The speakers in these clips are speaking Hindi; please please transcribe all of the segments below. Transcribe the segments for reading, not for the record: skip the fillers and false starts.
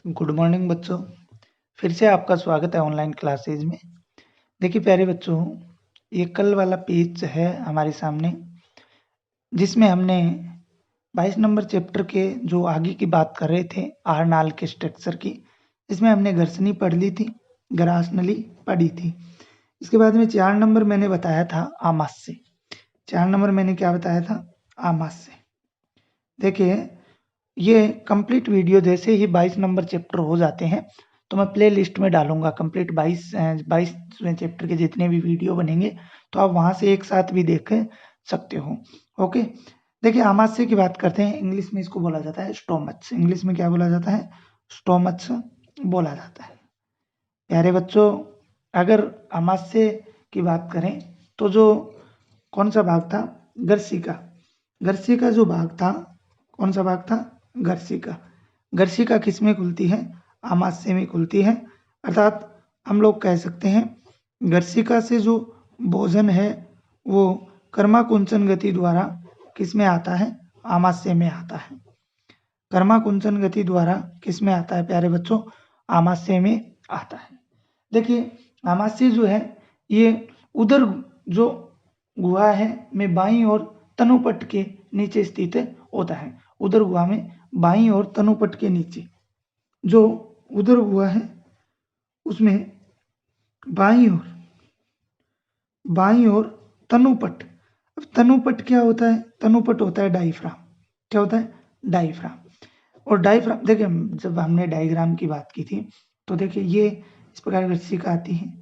गुड मॉर्निंग बच्चों। फिर से आपका स्वागत है ऑनलाइन क्लासेज में। देखिए प्यारे बच्चों, ये कल वाला पेज है हमारे सामने, जिसमें हमने 22 नंबर चैप्टर के जो आगे की बात कर रहे थे आर्नाल के स्ट्रक्चर की। इसमें हमने घर्षणी पढ़ ली थी, ग्रासनली पढ़ी थी। इसके बाद में 4 नंबर मैंने बताया था आमाशय। 4 नंबर मैंने क्या बताया था? आमाशय। देखिए ये कंप्लीट वीडियो जैसे ही 22 नंबर चैप्टर हो जाते हैं तो मैं प्ले लिस्ट में डालूंगा। कंप्लीट 22 चैप्टर के जितने भी वीडियो बनेंगे तो आप वहां से एक साथ भी देख सकते हो। ओके, देखिए आमाशय की बात करते हैं। इंग्लिश में इसको बोला जाता है स्टोमच। इंग्लिश में क्या बोला जाता है? स्टोमच बोला जाता है। प्यारे बच्चों, अगर आमाशय की बात करें तो जो कौन सा भाग था? गर्सिका। गर्सिका जो भाग था, कौन सा भाग था? गर्सिका। गर्सिका किस में खुलती है? आमाशय में खुलती है। अर्थात हम लोग कह सकते हैं गर्सिका से जो भोजन है वो कर्माकुंचन गति द्वारा किस में आता है? आमाशय में आता है। कर्माकुंचन गति द्वारा किस में आता है प्यारे बच्चों? आमाशय में आता है। देखिए आमाशय जो है ये उदर जो गुहा है में बाईं और तनुपट के नीचे स्थित होता है। उदर गुहा में बाईं और तनुपट के नीचे जो उदर गुहा है उसमें बाईं और तनुपट। अब तनुपट क्या होता है? तनुपट होता है डायफ्राम। क्या होता है? डायफ्राम। और डायफ्राम, देखिए जब हमने डायग्राम की बात की थी तो देखिए ये इस प्रकार गर्सिका आती है।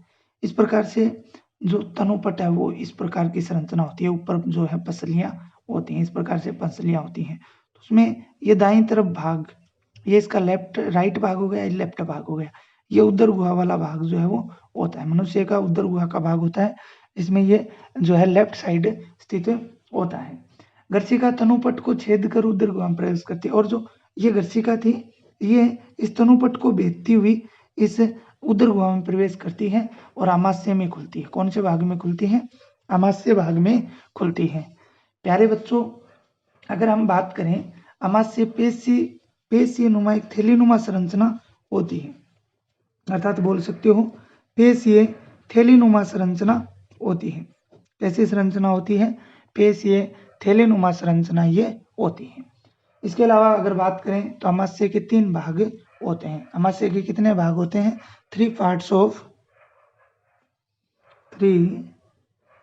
इस प्रकार से जो तनुपट है वो इस प्रकार की संरचना होती है। ऊपर जो है पसलियां होती हैं, इस प्रकार से पसलियां होती हैं। तो उसमें ये दाईं तरफ भाग, ये इसका राइट भाग हो गया, लेफ्ट भाग हो गया। ये उदर गुहा वाला भाग जो है वो होता है, मनुष्य का उदर गुहा का भाग होता है। इसमें ये जो है लेफ्ट साइड स्थित होता है। गर्सिका तनुपट को छेद कर उदर गुहा में प्रवेश करती है। और जो ये गर्सिका थी ये इस तनुपट को भेदती हुई इस उदर गुहा में प्रवेश करती है और आमाशय में खुलती है। कौन से भाग में खुलती है? आमाशय भाग में खुलती है। प्यारे बच्चों, अगर हम बात करें आमाशय पेशीय नुमा एक थैलीनुमा संरचना होती है। अर्थात बोल सकते हो पेशीय थैलीनुमा संरचना होती है। कैसी संरचना होती है? पेशीय थैलीनुमा संरचना ये होती है। इसके अलावा अगर बात करें तो आमाशय के 3 भाग होते हैं। आमाशय के कितने भाग होते हैं? 3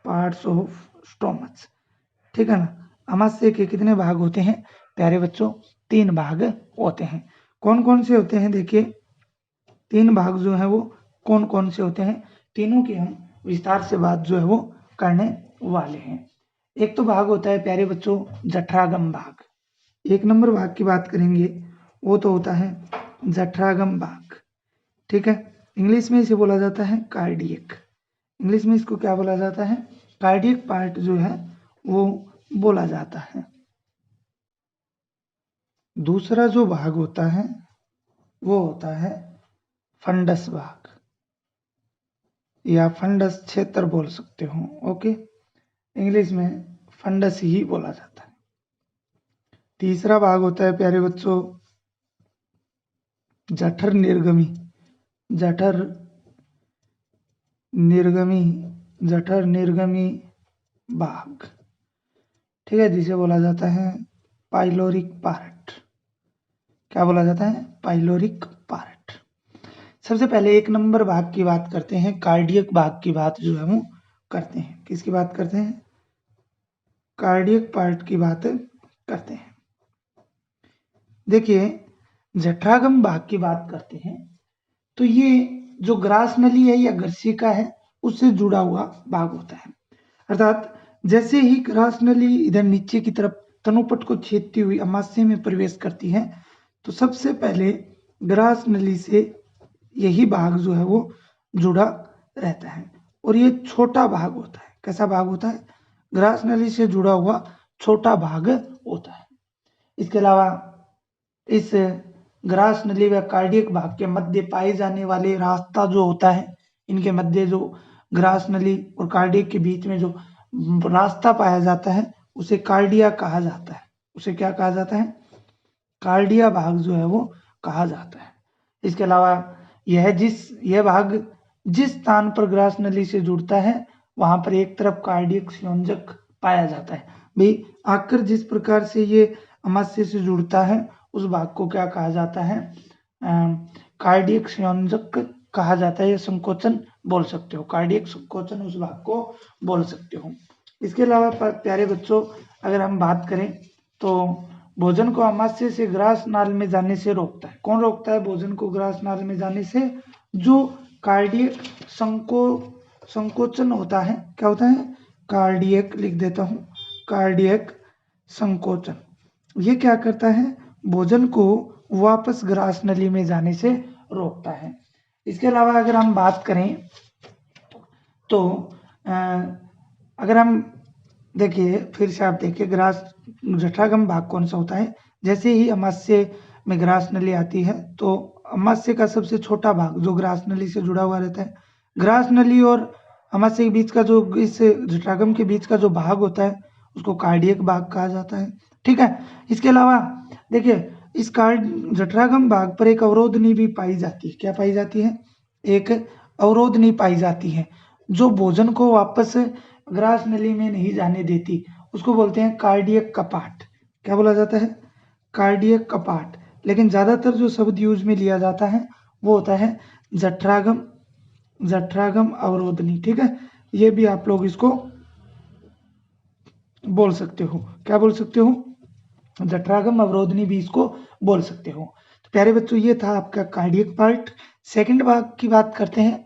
पार्ट्स ऑफ स्टोमच। ठीक है ना? आमाशय के कितने भाग होते हैं प्यारे बच्चों? 3 भाग होते हैं। कौन कौन से होते हैं? देखिए 3 भाग जो है वो कौन कौन से होते हैं, तीनों की हम विस्तार से बात जो है वो करने वाले हैं। एक तो भाग होता है प्यारे बच्चों जठरागम भाग। 1 नंबर भाग की बात करेंगे वो तो होता है जठरागम भाग। ठीक है, इंग्लिश में इसे बोला जाता है कार्डियक। इंग्लिश में इसको क्या बोला जाता है? कार्डियक पार्ट जो है वो बोला जाता है। दूसरा जो भाग होता है वो होता है फंडस भाग या फंडस क्षेत्र बोल सकते हो। ओके, इंग्लिश में फंडस ही बोला जाता है। तीसरा भाग होता है प्यारे बच्चों जठर निर्गमी। जठर निर्गमी जठर निर्गमी भाग, ठीक है, जिसे बोला जाता है पाइलोरिक पार्ट। क्या बोला जाता है? Pyloric part. सबसे पहले 1 नंबर भाग की बात करते हैं, कार्डियक भाग की बात जो है वो करते हैं। किसकी बात करते हैं? कार्डियक पार्ट की बात करते हैं। देखिए जठरागम भाग की बात करते हैं तो ये जो ग्रास नली है या गर्सिका है उससे जुड़ा हुआ भाग होता है। अर्थात जैसे ही ग्रास नली इधर नीचे की तरफ तनुपट को छेदती हुई आमाशय में प्रवेश करती है तो सबसे पहले ग्रास नली से यही भाग जो है वो जुड़ा रहता है और ये छोटा भाग होता है। कैसा भाग होता है? ग्रास नली से जुड़ा हुआ छोटा भाग होता है। इसके अलावा इस ग्रास नली व कार्डियक भाग के मध्य पाए जाने वाले रास्ता जो होता है, इनके मध्य जो ग्रास नली और कार्डियक के बीच में जो रास्ता पाया जाता है उसे कार्डिया कहा जाता है। उसे क्या कहा जाता है? कार्डिया भाग जो है वो कहा जाता है। इसके अलावा यह भाग जिस स्थान पर ग्रास नली से जुड़ता है वहां पर एक तरफ कार्डियक संयोजक पाया जाता है। भाई आकर जिस प्रकार से ये अमाशय से जुड़ता है उस भाग को क्या कहा जाता है? कार्डियक संयोजक कहा जाता है, या संकोचन बोल सकते हो, कार्डियक संकोचन उस भाग को बोल सकते हो। इसके अलावा प्यारे बच्चों अगर हम बात करें तो भोजन को अमाशय से ग्रास नाल में जाने से रोकता है। कौन रोकता है भोजन को ग्रास नाल में जाने से? जो कार्डियक संकोचन होता है। क्या होता है? कार्डियक, लिख देता हूं, कार्डियक संकोचन। ये क्या करता है? भोजन को वापस ग्रास नली में जाने से रोकता है। इसके अलावा अगर हम बात करें तो अगर हम देखिए फिर से आप देखिए ग्रास जठरागम भाग कौन सा होता है? जैसे ही अमाशय में ग्रास नली आती है तो अमाशय का सबसे छोटा भाग जो ग्रास नली से जुड़ा हुआ रहता है, ग्रास नली और अमाशय के बीच का जो इस जठरागम के बीच का जो भाग होता है उसको कार्डियक भाग कहा जाता है। ठीक है। इसके अलावा देखिए इस जठरागम भाग पर एक अवरोधनी भी पाई जाती है। क्या पाई जाती है? एक अवरोधनी पाई जाती है जो भोजन को वापस ग्रास नली में नहीं जाने देती। उसको बोलते हैं कार्डियक कपाट। क्या बोला जाता है? कार्डियक कपाट। लेकिन ज्यादातर जो शब्द यूज में लिया जाता है वो होता है जठरागम अवरोधनी। ठीक है, ये भी आप लोग इसको बोल सकते हो। क्या बोल सकते हो? जठरागम अवरोधनी भी इसको बोल सकते हो। तो प्यारे बच्चों ये था आपका कार्डियक पार्ट। सेकंड भाग की बात करते हैं।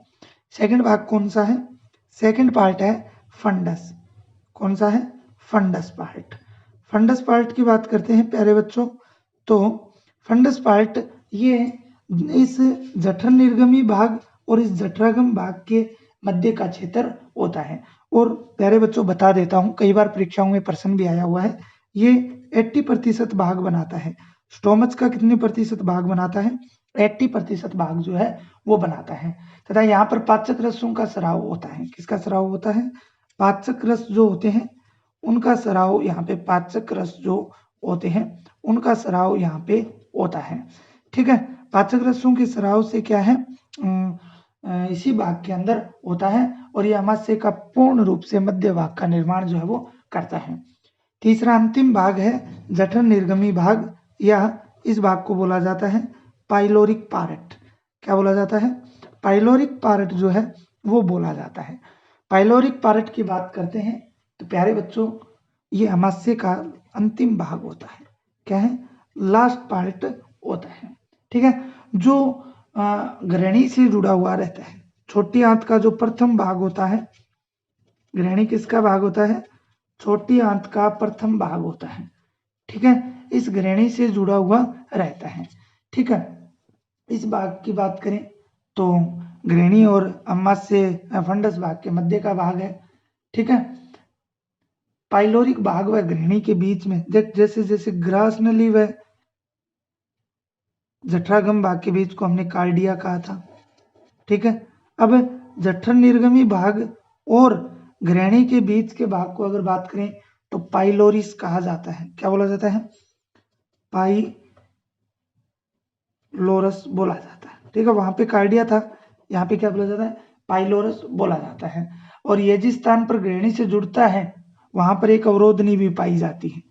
सेकंड भाग कौन सा है? सेकंड पार्ट है फंडस। कौन सा है? Funds part. फंडस पार्ट की बात करते हैं प्यारे बच्चों। तो फंडस पार्ट ये इस जठर निर्गमी भाग और इस जठरागम भाग के मध्य का क्षेत्र होता है। और प्यारे बच्चों बता देता हूं, कई बार परीक्षाओं में प्रश्न भी आया हुआ है, ये 80% भाग बनाता है। स्टोमच का कितने प्रतिशत भाग बनाता है? 80% भाग जो है वो बनाता है। तथा यहाँ पर पाचक रसों का स्राव होता है। किसका स्राव होता है? पाचक रस जो होते हैं उनका स्राव यहाँ पे, पाचक रस जो होते हैं उनका स्राव यहाँ पे होता है। ठीक है, पाचक रसों के स्राव से क्या है इसी भाग के अंदर होता है और ये अमाशय का पूर्ण रूप से मध्य भाग का निर्माण जो है वो करता है। तीसरा अंतिम भाग है जठर निर्गमी भाग, या इस भाग को बोला जाता है पाइलोरिक पार्ट। क्या बोला जाता है? पाइलोरिक पार्ट जो है वो बोला जाता है। पाइलोरिक पार्ट की बात करते हैं तो प्यारे बच्चों ये अमाशय का अंतिम भाग होता है। क्या है? लास्ट पार्ट होता है। ठीक है, जो ग्रहणी से जुड़ा हुआ रहता है। छोटी आंत का जो प्रथम भाग होता है, ग्रहणी किसका भाग होता है? छोटी आंत का प्रथम भाग होता है। ठीक है, इस ग्रहणी से जुड़ा हुआ रहता है। ठीक है, इस भाग की बात करें तो ग्रहणी और अमाशय फंडस भाग के मध्य का भाग है। ठीक है, पाइलोरिक भाग व ग्रहणी के बीच में जैसे जैसे ग्रास नली व जठरागम भाग के बीच को हमने कार्डिया कहा था। ठीक है, अब जठर निर्गमी भाग और ग्रहणी के बीच के भाग को अगर बात करें तो पाइलोरिस कहा जाता है। क्या बोला जाता है? पाइलोरस बोला जाता है। ठीक है, वहां पे कार्डिया था, यहाँ पे क्या बोला जाता है? पाइलोरस बोला जाता है। और ये जिस स्थान पर ग्रहणी से जुड़ता है वहां पर एक अवरोधनी भी पाई जाती है।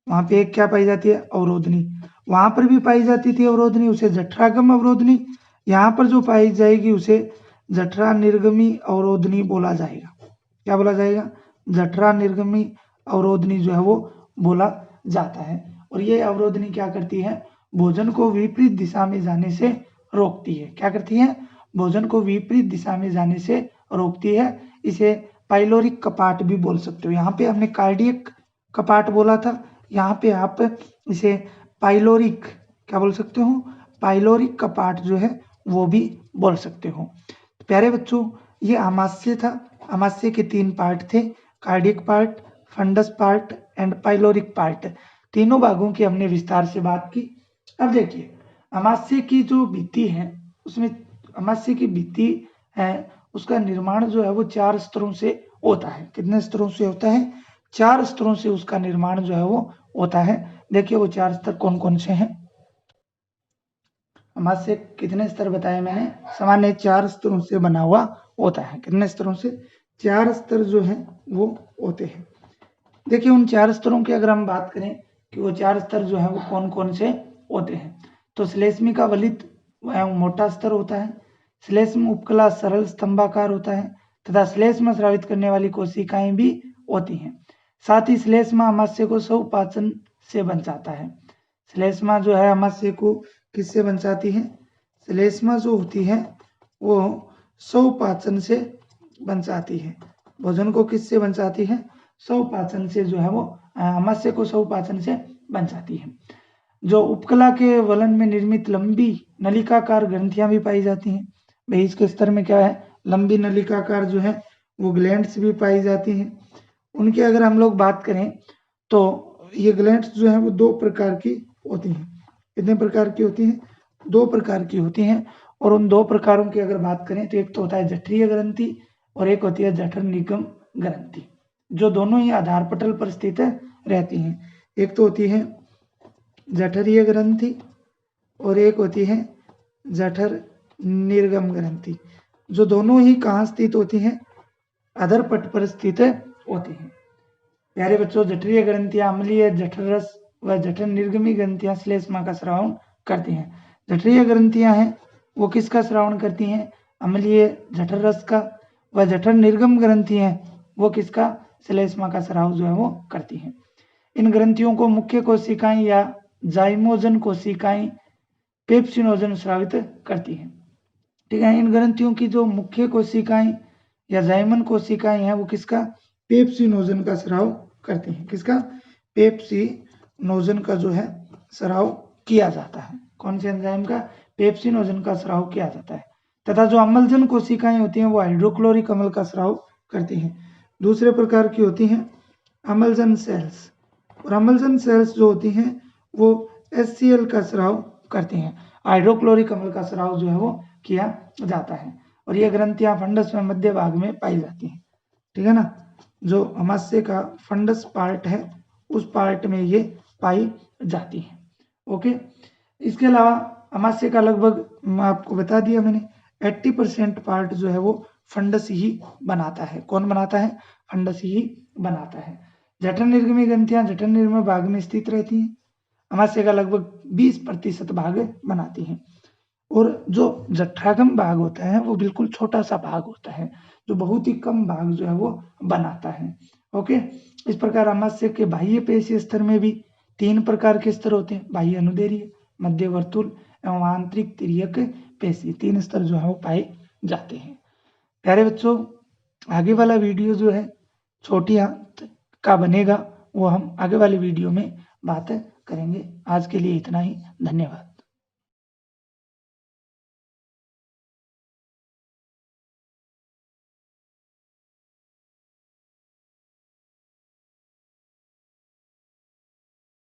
वहां पे एक क्या पाई जाती है? अवरोधनी। वहां पर भी पाई जाती थी अवरोधनी, उसे जठरागम अवरोधनी। यहाँ पर जो पाई जाएगी उसे जठरा निर्गमी अवरोधनी बोला जाएगा। क्या बोला जाएगा? जठरा निर्गमी अवरोधनी जो है वो बोला जाता है। और ये अवरोधनी क्या करती है? भोजन को विपरीत दिशा में जाने से रोकती है। क्या करती है? भोजन को विपरीत दिशा में जाने से रोकती है। इसे पाइलोरिक कपाट भी बोल सकते हो। यहाँ पे हमने कार्डियक कपाट बोला था, यहाँ पे आप इसे पाइलोरिक क्या बोल सकते हो? पाइलोरिक कपाट जो है वो भी बोल सकते हो। प्यारे बच्चों ये अमाशय था। अमाशय के 3 पार्ट थे, cardiac part, fundus part and pyloric part. तीनों भागों की हमने विस्तार से बात की। अब देखिए अमाशय की जो भित्ति है उसमें, अमाशय की भित्ति है उसका निर्माण जो है वो 4 स्तरों से होता है। कितने स्तरों से होता है? 4 स्तरों से उसका निर्माण जो है वो होता है। देखिए वो 4 स्तर कौन कौन से हैं। अमाशय कितने स्तर बताए मैंने, सामान्य 4 स्तरों से बना हुआ होता है। कितने स्तरों से, 4 स्तर जो है वो होते हैं। देखिए उन 4 स्तरों की अगर हम बात करें कि वो 4 स्तर जो है वो कौन कौन से होते हैं, तो श्लेष्मी का वलित एवं मोटा स्तर होता है, श्लेष्म उपकला सरल स्तंभाकार होता है तथा श्लेष्म स्रावित करने वाली कोशिकाएं भी होती हैं। साथ ही श्लेष्मा अमाशय को स्वपाचन से बचाता है। श्लेष्मा जो है अमाशय को किससे बचाती है, श्लेष्मा जो होती है वो स्वपाचन से बचाती है। भोजन को किससे बचाती है, स्वपाचन से जो है वो अमाशय को स्वपाचन से बचाती है। जो उपकला के वलन में निर्मित लंबी नलिकाकार ग्रंथियां भी पाई जाती हैं। बीज के स्तर में क्या है, लंबी नलिकाकार जो है वो ग्लैंड्स भी पाई जाती हैं। उनकी अगर हम लोग बात करें तो ये ग्लैंड्स जो है वो 2 प्रकार की होती हैं। कितने प्रकार की होती हैं, 2 प्रकार की होती हैं। और उन 2 प्रकारों की अगर बात करें तो एक तो होता है जठरीय ग्रंथि और एक होती है जठर निगम ग्रंथि, जो दोनों ही आधार पटल पर स्थित रहती हैं। एक तो होती है जठरीय ग्रंथि और एक होती है जठर निर्गम ग्रंथि, जो दोनों ही कहाँ स्थित होती हैं, अधर पट पर स्थित होती हैं। प्यारे बच्चों, जठरीय ग्रंथियां अम्लीय जठर रस व जठर निर्गमी ग्रंथियां श्लेष्मा का स्रावन करती हैं। जठरीय ग्रंथियां हैं वो किसका स्रावन करती हैं, अम्लीय जठर रस का, व जठर निर्गम ग्रंथि हैं वो किसका, श्लेष्मा का स्राव जो है वो करती हैं। इन ग्रंथियों को मुख्य कोशिकाएं या जाइमोजन कोशिकाएं पेप्सिनोजन स्रावित करती हैं। ठीक है, इन ग्रंथियों की जो मुख्य कोशिकाएं या जाइमन कोशिकाएं हैं वो किसका, पेप्सिनोजन का स्राव करती हैं। किसका, पेप्सिनोजन का जो है स्राव किया जाता है। कौन से एंजाइम का, पेप्सिनोजन का स्राव किया जाता है। तथा जो अम्लजन कोशिकाएं होती हैं वो हाइड्रोक्लोरिक अम्ल का स्राव करती हैं। दूसरे प्रकार की होती हैं अम्लजन सेल्स, और अम्लजन सेल्स जो होती हैं वो HCl का स्राव करती हैं। हाइड्रोक्लोरिक अम्ल का स्राव जो है वो किया जाता है। और ये ग्रंथियां फंडस में मध्य भाग में पाई जाती हैं। ठीक है ना, जो अमाशय का फंडस पार्ट है उस पार्ट में ये पाई जाती है। ओके, इसके अलावा अमाशय का लगभग, मैं आपको बता दिया मैंने, 80% पार्ट जो है वो फंडस ही बनाता है। कौन बनाता है, फंडस ही बनाता है। जठर निर्गमी ग्रंथियां जठर निर्गम भाग में स्थित रहती हैं, अमाशय का लगभग 20% भाग बनाती हैं। और जो जठरागम भाग होता है वो बिल्कुल छोटा सा भाग होता है, जो बहुत ही कम भाग जो है वो बनाता है। ओके, इस प्रकार अमाशय के बाह्य पेशीय स्तर में भी 3 प्रकार के स्तर होते हैं, बाह्य अनुदैर्घ्य, मध्य वर्तुल एवं आंतरिक तिर्यक पेशी। 3 स्तर जो है वो पाए जाते हैं। प्यारे बच्चों, आगे वाला वीडियो जो है छोटी आंत का बनेगा, वो हम आगे वाले वीडियो में बात करेंगे। आज के लिए इतना ही, धन्यवाद।